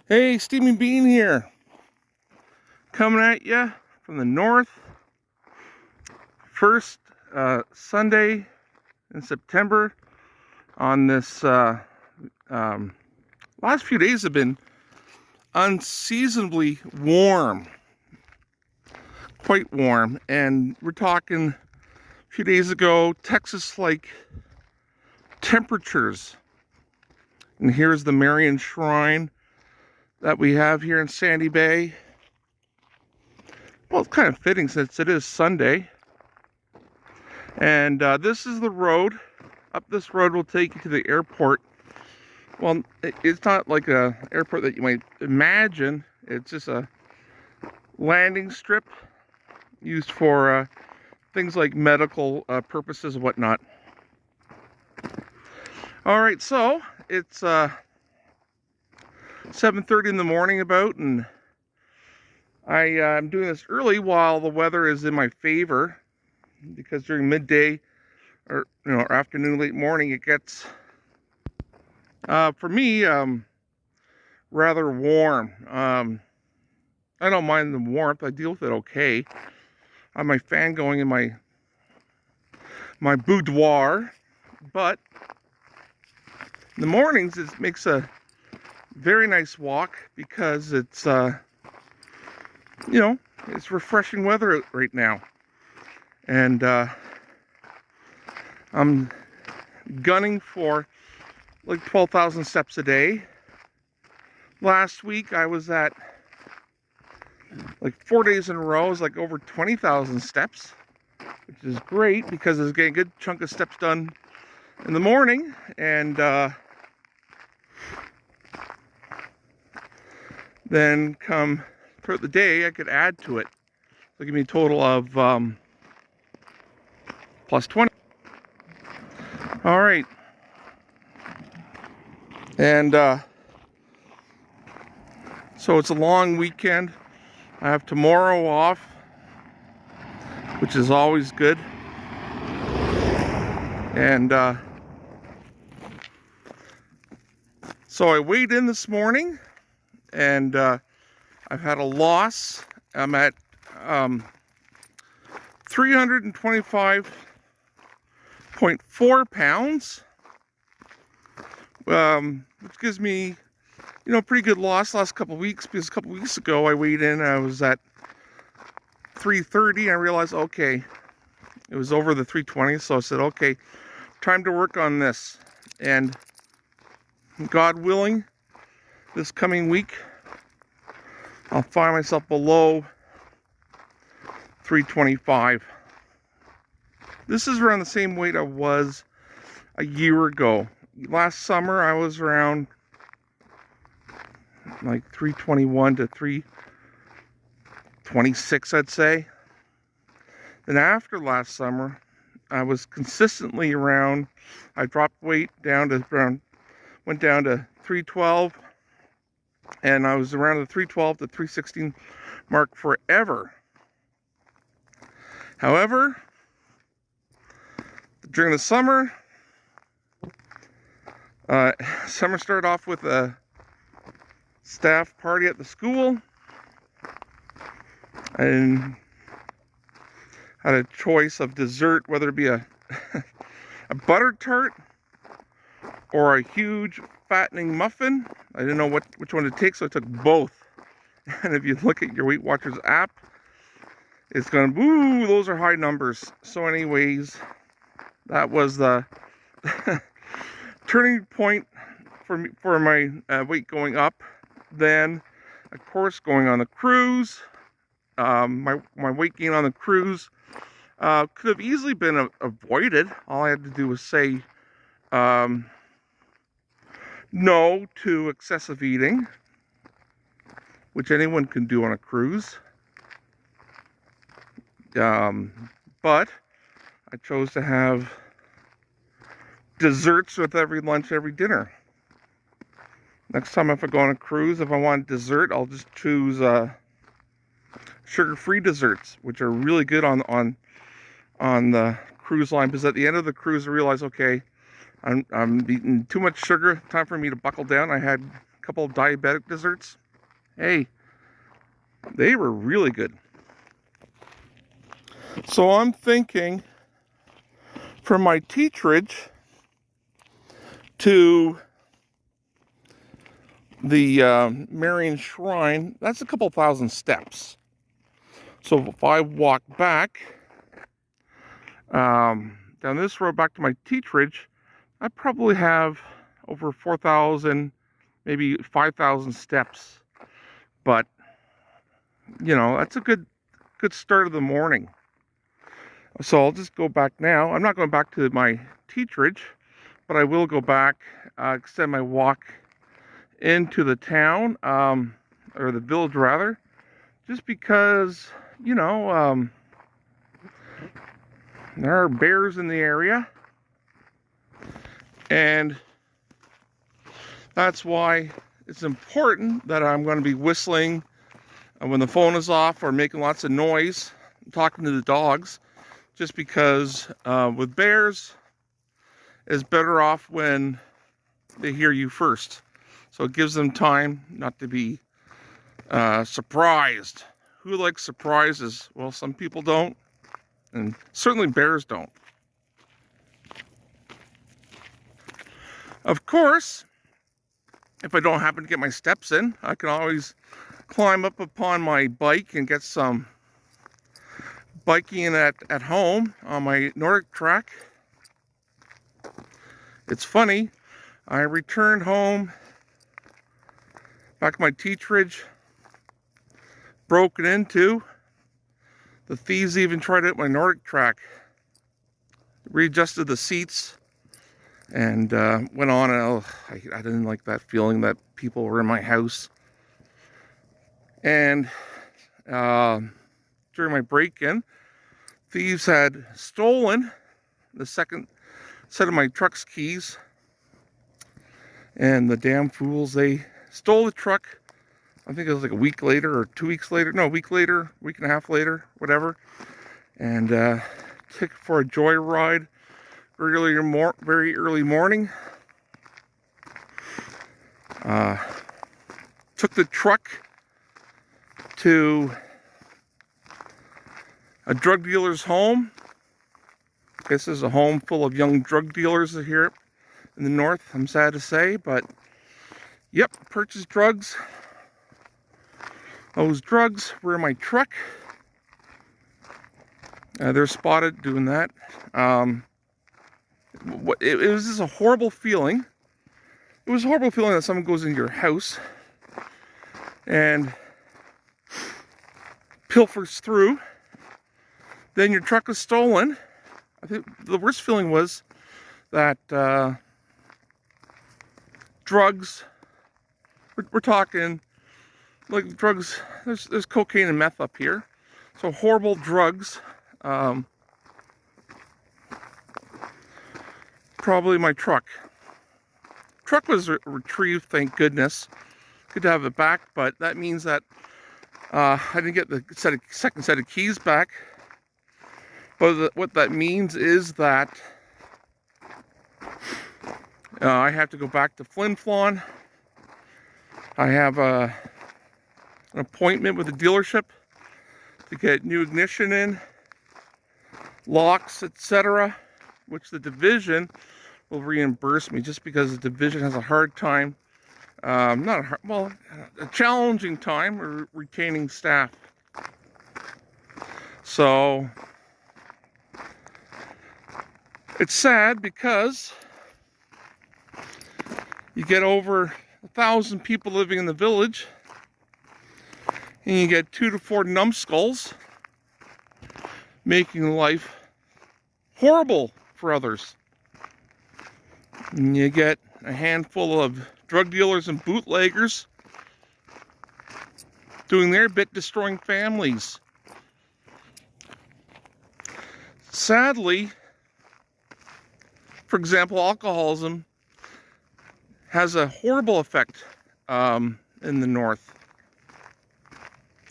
Hey, Steaming Bean here, coming at you from the north. First Sunday in September. On this last few days have been unseasonably warm, quite warm, and we're talking a few days ago Texas-like temperatures. And here's the Marian Shrine that we have here in Sandy Bay. Well, it's kind of fitting since it is Sunday. And this is the road. Up this road will take you to the airport. Well, it's not like a airport that you might imagine. It's just a landing strip used for things like medical purposes and whatnot. All right, so it's 7:30 in the morning about, and I'm doing this early while the weather is in my favor, because during midday or afternoon, late morning, it gets for me rather warm. I don't mind the warmth. I deal with it okay. I have my fan going in my boudoir, but in the mornings it makes a very nice walk because it's it's refreshing weather right now. And I'm gunning for like 12,000 steps a day. Last week I was at like 4 days in a row, I was like over 20,000 steps, which is great because I was getting a good chunk of steps done in the morning, and then come throughout the day I could add to it. So give me a total of plus 20. All right. And so it's a long weekend. I have tomorrow off, which is always good. And so I weighed in this morning, and I've had a loss. I'm at 325.4 pounds, which gives me, pretty good loss last couple of weeks, because a couple of weeks ago I weighed in, I was at 330, and I realized, okay, it was over the 320, so I said, okay, time to work on this. And God willing, this coming week, I'll find myself below 325. This is around the same weight I was a year ago. Last summer I was around like 321 to 326, I'd say. Then after last summer, I was consistently around, I dropped weight down to went down to 312, and I was around the 312 to 316 mark forever. However, during the summer, summer started off with a staff party at the school, and had a choice of dessert, whether it be a a butter tart or a huge fattening muffin. I didn't know which one to take, so I took both. And if you look at your Weight Watchers app, it's going, ooh, those are high numbers. So anyways, that was the turning point for my weight going up. Then, of course, going on the cruise, my weight gain on the cruise could have easily been avoided. All I had to do was say no to excessive eating, which anyone can do on a cruise. But I chose to have desserts with every lunch, every dinner. Next time if I go on a cruise, if I want dessert, I'll just choose sugar-free desserts, which are really good on the cruise line, because at the end of the cruise I realized, okay, I'm eating too much sugar, time for me to buckle down. I had a couple of diabetic desserts. Hey, they were really good. So I'm thinking from my teacherage to the Marian Shrine, that's a couple thousand steps. So if I walk back down this road back to my teacherage, I probably have over 4,000, maybe 5,000 steps. But, you know, that's a good start of the morning. So I'll just go back now. I'm not going back to my teacherage, but I will go back, extend my walk into the town, or the village rather, just because, you know, there are bears in the area, and that's why it's important that I'm going to be whistling when the phone is off or making lots of noise, talking to the dogs, just because with bears, it's better off when they hear you first. So it gives them time not to be surprised. Who likes surprises? Well, some people don't, and certainly bears don't. Of course, if I don't happen to get my steps in, I can always climb up upon my bike and get some biking at home on my Nordic track. It's funny, I returned home back to my teacherage, broken into. The thieves even tried it at my Nordic track. Readjusted the seats and went on, and I didn't like that feeling that people were in my house. And during my break-in, thieves had stolen the second set of my truck's keys. And the damn fools, they stole the truck. I think it was like a week later or 2 weeks later. No, a week later, week and a half later, whatever. And took it for a joyride very early morning. Took the truck to a drug dealer's home. This is a home full of young drug dealers here in the north, I'm sad to say, but yep, purchased drugs. Those drugs were in my truck. They're spotted doing that. It was just a horrible feeling. It was a horrible feeling that someone goes into your house and pilfers through. Then your truck is stolen. I think the worst feeling was that drugs, we're talking like drugs, there's cocaine and meth up here. So horrible drugs. Probably my truck. Truck was retrieved, thank goodness. Good to have it back, but that means that I didn't get the second set of keys back. But what that means is that I have to go back to Flin Flon. I have an appointment with the dealership to get new ignition in, locks, etc., which the division will reimburse me, just because the division has a hard time, a challenging time retaining staff. So it's sad because you get over 1,000 people living in the village, and you get 2 to 4 numbskulls making life horrible for others. And you get a handful of drug dealers and bootleggers doing their bit, destroying families. Sadly, for example, alcoholism has a horrible effect in the north.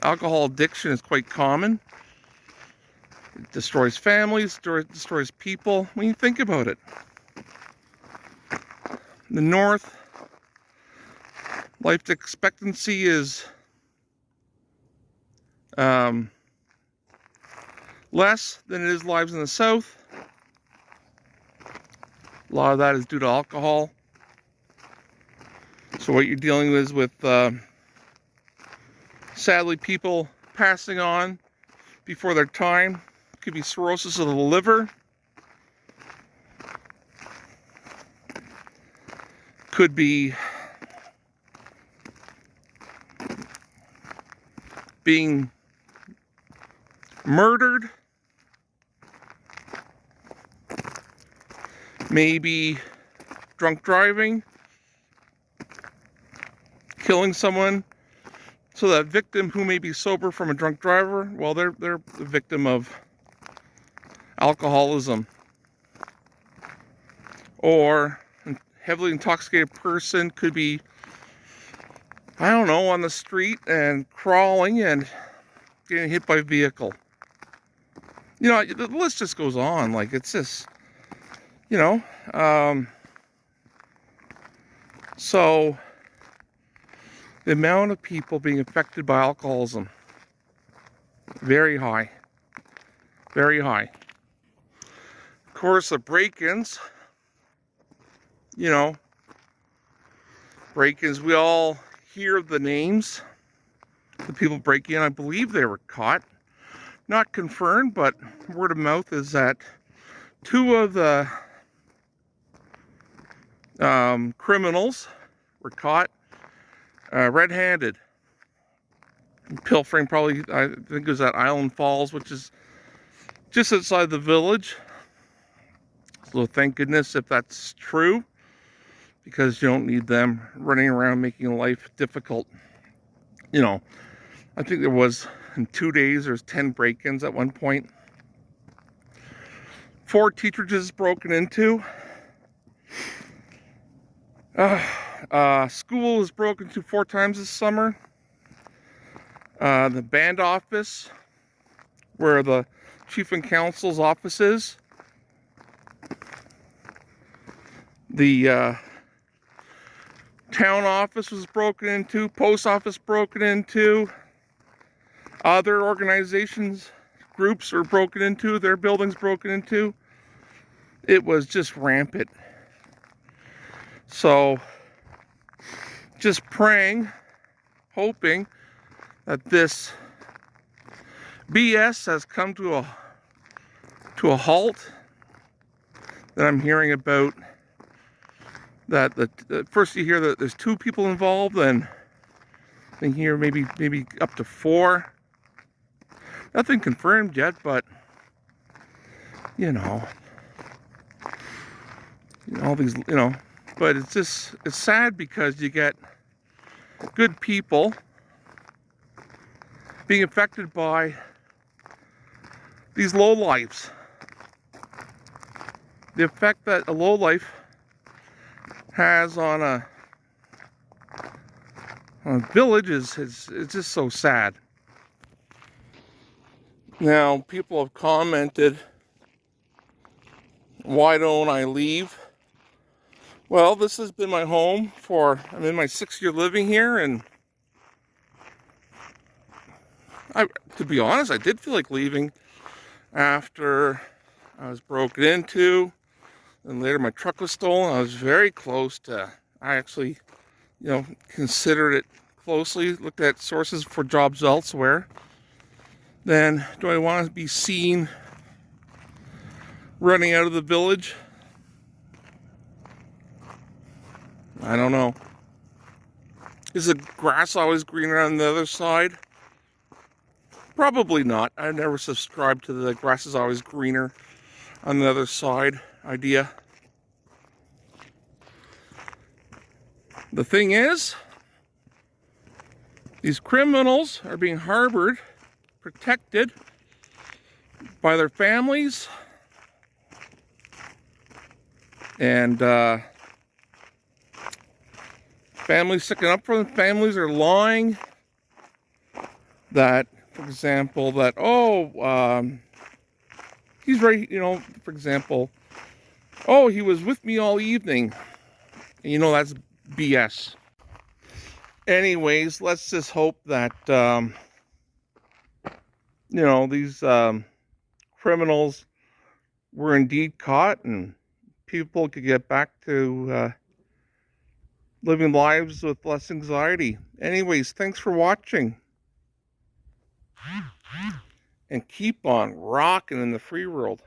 Alcohol addiction is quite common. It destroys families, destroys people. When you think about it, the north, life expectancy is less than it is lives in the South. A lot of that is due to alcohol. So what you're dealing with sadly, people passing on before their time. Could be cirrhosis of the liver. Could be being murdered. Maybe drunk driving. Killing someone. So that victim who may be sober from a drunk driver, well, they're the victim of alcoholism. Or a heavily intoxicated person could be, I don't know, on the street and crawling and getting hit by a vehicle. You know, the list just goes on. Like, it's just, you know, so the amount of people being affected by alcoholism, very high. Very high. Of course, the break-ins, you know, break-ins, we all hear the names. The people breaking in, I believe they were caught. Not confirmed, but word of mouth is that 2 of the criminals were caught red-handed, pilfering probably, I think it was at Island Falls, which is just outside the village. So thank goodness if that's true, because you don't need them running around making life difficult. You know, I think there was, in 2 days, there's 10 break-ins at one point. 4 teacherages broken into. School was broken into 4 times this summer. The band office, where the chief and counsel's office is. The town office was broken into. Post office broken into. Other organizations, groups were broken into. Their buildings broken into. It was just rampant. So, just praying, hoping that this BS has come to a halt. That I'm hearing about that first you hear that there's 2 people involved, and then hear maybe up to 4. Nothing confirmed yet, but you know, all these, you know. But it's sad because you get good people being affected by these lowlifes. The effect that a lowlife has on a village is just so sad. Now, people have commented, why don't I leave? Well, this has been my home I'm in my 6th year living here, and to be honest, I did feel like leaving after I was broken into, and later my truck was stolen. I was very close to, I actually, you know, considered it closely, looked at sources for jobs elsewhere. Then, do I want to be seen running out of the village? I don't know. Is the grass always greener on the other side? Probably not. I never subscribed to the grass is always greener on the other side idea. The thing is, these criminals are being harbored, protected by their families, and families sticking up for them. Families are lying that, for example, that, he's right, you know, for example, he was with me all evening. And you know, that's BS. Anyways, let's just hope that, these criminals were indeed caught and people could get back to living lives with less anxiety. Anyways, thanks for watching. And keep on rocking in the free world.